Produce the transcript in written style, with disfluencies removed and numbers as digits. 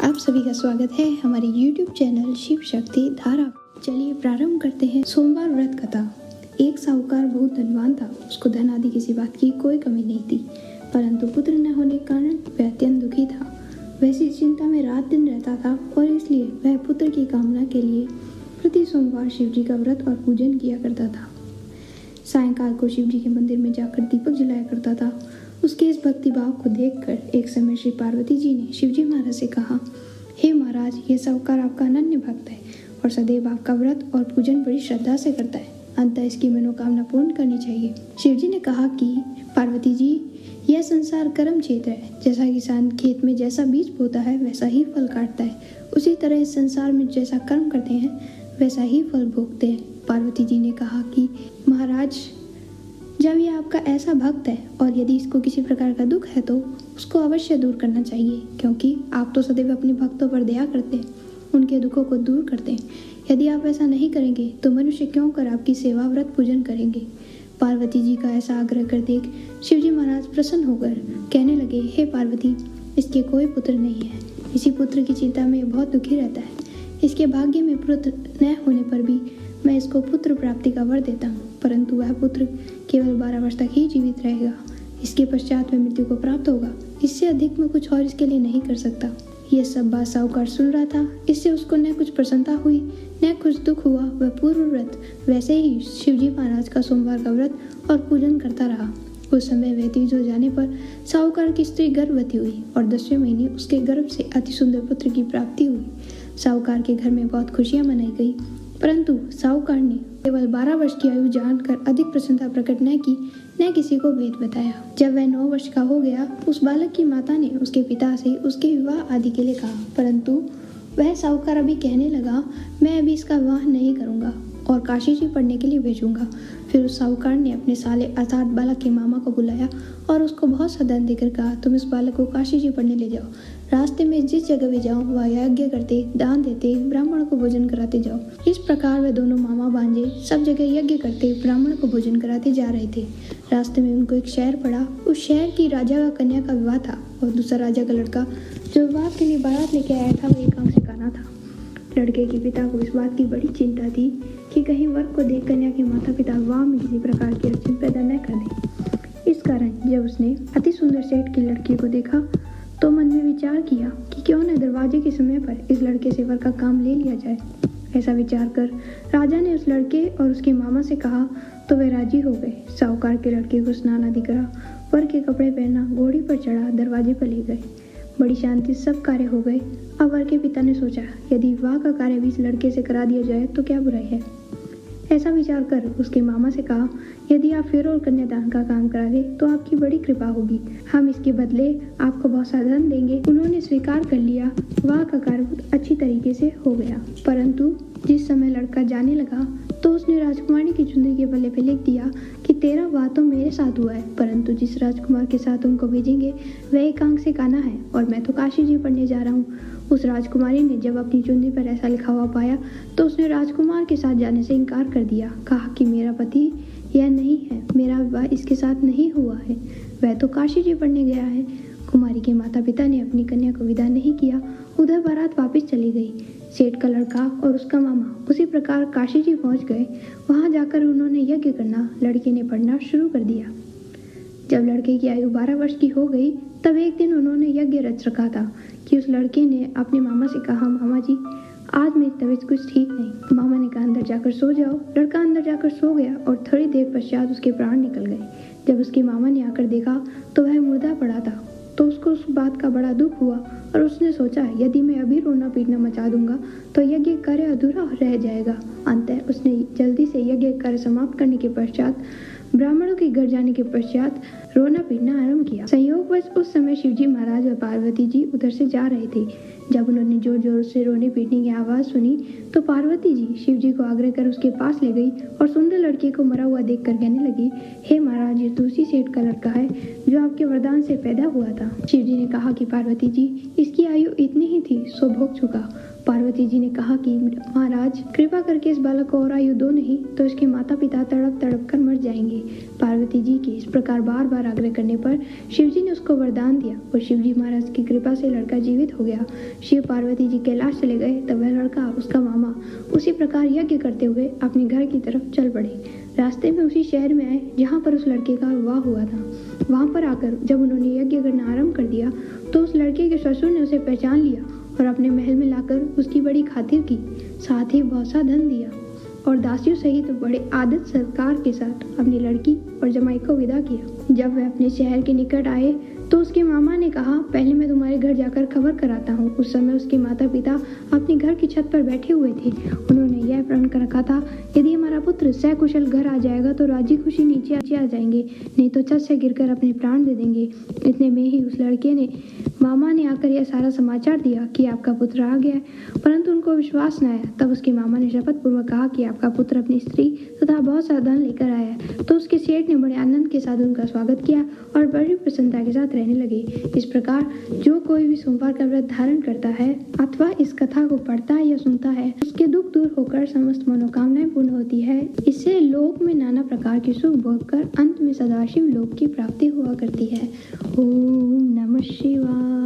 आप सभी का स्वागत है हमारे YouTube चैनल शिव शक्ति धारा। चलिए प्रारंभ करते हैं सोमवार व्रत कथा। एक साहूकार बहुत धनवान था। उसको धन आदि किसी बात की कोई कमी नहीं थी, परंतु पुत्र न होने के कारण वह अत्यंत दुखी था। वह इसी चिंता में रात दिन रहता था और इसलिए वह पुत्र की कामना के लिए प्रति सोमवार शिव जी का व्रत और पूजन किया करता था। सायंकाल को शिव जी के मंदिर में जाकर दीपक जलाया करता था। उसके इस भक्ति भाव को देखकर एक समय श्री पार्वती जी ने शिवजी महाराज से कहा, हे महाराज, यह साहूकार आपका अनन्य भक्त है और सदैव आपका व्रत और पूजन बड़ी श्रद्धा से करता है। अंततः इसकी मनोकामना पूर्ण करनी चाहिए। शिवजी ने कहा कि पार्वती जी, यह संसार कर्म क्षेत्र है। जैसा किसान खेत में जैसा बीज बोता है वैसा ही फल काटता है, उसी तरह इस संसार में जैसा कर्म करते हैं वैसा ही फल भोगते हैं। पार्वती जी ने कहा कि महाराज, जब यह आपका ऐसा भक्त है और यदि इसको किसी प्रकार का दुख है तो उसको अवश्य दूर करना चाहिए, क्योंकि आप तो सदैव अपने भक्तों पर दया करते हैं, उनके दुखों को दूर करते हैं। यदि आप ऐसा नहीं करेंगे तो मनुष्य क्यों कर आपकी सेवा व्रत पूजन करेंगे। पार्वती जी का ऐसा आग्रह कर देख शिवजी महाराज प्रसन्न होकर कहने लगे, हे पार्वती, इसके कोई पुत्र नहीं है। इसी पुत्र की चिंता में बहुत दुखी रहता है। इसके भाग्य में पुत्र न होने पर भी मैं इसको पुत्र प्राप्ति का वर देता हूँ, परंतु वह पुत्र केवल 12 वर्ष तक ही जीवित रहेगा। इसके पश्चात वह मृत्यु को प्राप्त होगा। इससे अधिक मैं कुछ और इसके लिए नहीं कर सकता। यह सब बात साहूकार सुन रहा था। इससे उसको न कुछ प्रसन्नता हुई न कुछ दुख हुआ। वह पूर्व व्रत वैसे ही शिवजी महाराज का सोमवार का व्रत और पूजन करता रहा। उस समय व्यतीत हो जाने पर साहूकार की स्त्री गर्भवती हुई और 10वें महीने उसके गर्भ से अति सुंदर पुत्र की प्राप्ति हुई। साहूकार के घर में बहुत खुशियां मनाई गई, परंतु साहूकार ने केवल 12 वर्ष की आयु जानकर अधिक प्रसन्नता प्रकट न की, न किसी को भेद बताया। जब वह 9 वर्ष का हो गया, उस बालक की माता ने उसके पिता से उसके विवाह आदि के लिए कहा, परंतु वह साहूकार अभी कहने लगा, मैं अभी इसका विवाह नहीं करूंगा और काशी जी पढ़ने के लिए भेजूंगा। फिर उस साहूकार ने अपने साले अर्थात बालक के मामा को बुलाया और उसको बहुत सा धन देकर कहा, तुम इस बालक को काशी जी पढ़ने ले जाओ। रास्ते में जिस जगह भी जाओ वह यज्ञ करते, दान देते, ब्राह्मण को भोजन कराते जाओ। इस प्रकार वे दोनों मामा भांजे सब जगह यज्ञ करते, ब्राह्मण को भोजन कराते जा रहे थे। रास्ते में उनको एक शहर पड़ा। उस शहर की राजा का कन्या का विवाह था और दूसरा राजा का लड़का जो विवाह के लिए बारात लेके आया था वह एक आंख से काना था। लड़के के पिता को इस बात की बड़ी चिंता थी कि कहीं वर को देख कन्या के माता पिता विवाह में किसी प्रकार की अड़चन पैदा न कर दें। इस कारण जब उसने अति सुंदर सेठ की लड़की को देखा तो मन में विचार किया कि क्यों न दरवाजे के समय पर इस लड़के से वर का काम ले लिया जाए। ऐसा विचार कर राजा ने उस लड़के और उसके मामा से कहा तो वे राजी हो गए। साहूकार के लड़के को स्नान आदि करा, वर के कपड़े पहना, घोड़ी पर चढ़ा, दरवाजे पर ले गए। बड़ी शांति सब कार्य हो गए। अब वर के पिता ने सोचा, यदि विवाह का कार्य भी इस लड़के से करा दिया जाए तो क्या बुराई है। ऐसा विचार कर उसके मामा से कहा, यदि आप फेर और कन्यादान का काम करा दे तो आपकी बड़ी कृपा होगी। हम इसके बदले आपको बहुत सा धन देंगे। उन्होंने स्वीकार कर लिया। विवाह का कार्य बहुत अच्छी तरीके से हो गया। परंतु जिस समय लड़का जाने लगा तो उसने राजकुमारी की चुंदरी के पल्ले पे लिख दिया कि तेरा विवाह तो मेरे साथ हुआ है, परंतु जिस राजकुमार के साथ तुमको भेजेंगे वह एक आंख से काना है और मैं तो काशी जी पढ़ने जा रहा हूँ। उस राजकुमारी ने जब अपनी चुंदरी पर ऐसा लिखा हुआ पाया तो उसने राजकुमार के साथ जाने से इनकार कर दिया। कहा कि मेरा पति यह नहीं है, मेरा विवाह इसके साथ नहीं हुआ है, वह तो काशी जी पढ़ने गया है। कुमारी के माता पिता ने अपनी कन्या को विदा नहीं किया। उधर बारात वापस चली गई। सेठ का लड़का और उसका मामा उसी प्रकार काशी जी पहुंच गए। वहां जाकर उन्होंने यज्ञ करना, लड़के ने पढ़ना शुरू कर दिया। जब लड़के की आयु 12 वर्ष की हो गई तब एक दिन उन्होंने यज्ञ रच रखा था कि उस लड़के ने अपने मामा से कहा, मामा जी, आज मेरी तबीयत कुछ ठीक नहीं। मामा ने कहा, अंदर जाकर सो जाओ। लड़का अंदर जाकर सो गया और थोड़ी देर पश्चात उसके प्राण निकल गए। जब उसके मामा ने आकर देखा तो वह मुर्दा पड़ा था, तो उसको उस बात का बड़ा दुख हुआ और उसने सोचा, यदि मैं अभी रोना पीटना मचा दूंगा तो यज्ञ कार्य अधूरा रह जाएगा। अंततः उसने जल्दी से यज्ञ कार्य समाप्त करने के पश्चात ब्राह्मणों के घर जाने के पश्चात रोना पीटना आरंभ किया। संयोगवश उस समय शिवजी महाराज और पार्वती जी उधर से जा रहे थे। जब उन्होंने जोर जोर से रोने पीटने की आवाज सुनी तो पार्वती जी शिवजी को आग्रह कर उसके पास ले गई और सुंदर लड़के को मरा हुआ देखकर कहने लगी, हे महाराज, ये तुलसी सेठ का लड़का है जो आपके वरदान से पैदा हुआ था। शिवजी ने कहा कि पार्वती जी, इसकी आयु इतनी ही थी सो भोग चुका, पार्वती जी ने कहा कि महाराज, कृपा करके इस बालक को और आयु दो, नहीं तो इसके माता पिता तड़प तड़प कर मर जाएंगे। पार्वती जी के इस प्रकार बार बार आग्रह करने पर शिव जी ने उसको वरदान दिया और शिव जी महाराज की कृपा से लड़का जीवित हो गया। शिव पार्वती जी कैलाश चले गए तब वह लड़का, उसका मामा, उसी प्रकार यज्ञ करते हुए अपने घर की तरफ चल पड़े। रास्ते में उसी शहर में आए जहाँ पर उस लड़के का विवाह हुआ था। वहाँ पर आकर जब उन्होंने यज्ञ करना आरंभ कर दिया तो उस लड़के के ससुर ने उसे पहचान लिया और अपने महल में लाकर उसकी बड़ी खातिर की, साथ ही बहुत सा धन दिया और दासियों सहित बड़े आदर सत्कार के साथ अपनी लड़की और जमाई को विदा किया। जब वह अपने शहर के निकट आए तो उसके मामा ने कहा, पहले मैं तुम्हारे घर जाकर खबर कराता हूँ। उस समय उसके माता पिता अपने घर की छत पर बैठे हुए थे। उन्होंने यह प्रण कर रखा था, यदि हमारा पुत्र सकुशल घर आ जाएगा तो राजी खुशी नीचे आ जाएंगे, नहीं तो छत से गिरकर अपने प्राण दे देंगे। इतने में ही उस लड़के ने मामा ने आकर यह सारा समाचार दिया कि आपका पुत्र आ गया है, परंतु उनको विश्वास न आया। तब उसके मामा ने शपथ पूर्वक कहा कि आपका पुत्र अपनी स्त्री तथा बहुत सा धन लेकर आया है। तो उसके सेठ ने बड़े आनंद के साथ उनका स्वागत किया और बड़ी प्रसन्नता के साथ रहने लगे। इस प्रकार जो कोई भी सोमवार का व्रत धारण करता है अथवा इस कथा को पढ़ता है या सुनता है, उसके दुख दूर होकर समस्त मनोकामनाएं पूर्ण होती है। इससे लोक में नाना प्रकार के सुख भोग कर अंत में सदाशिव लोक की प्राप्ति हुआ करती है। ओम नमः शिवाय।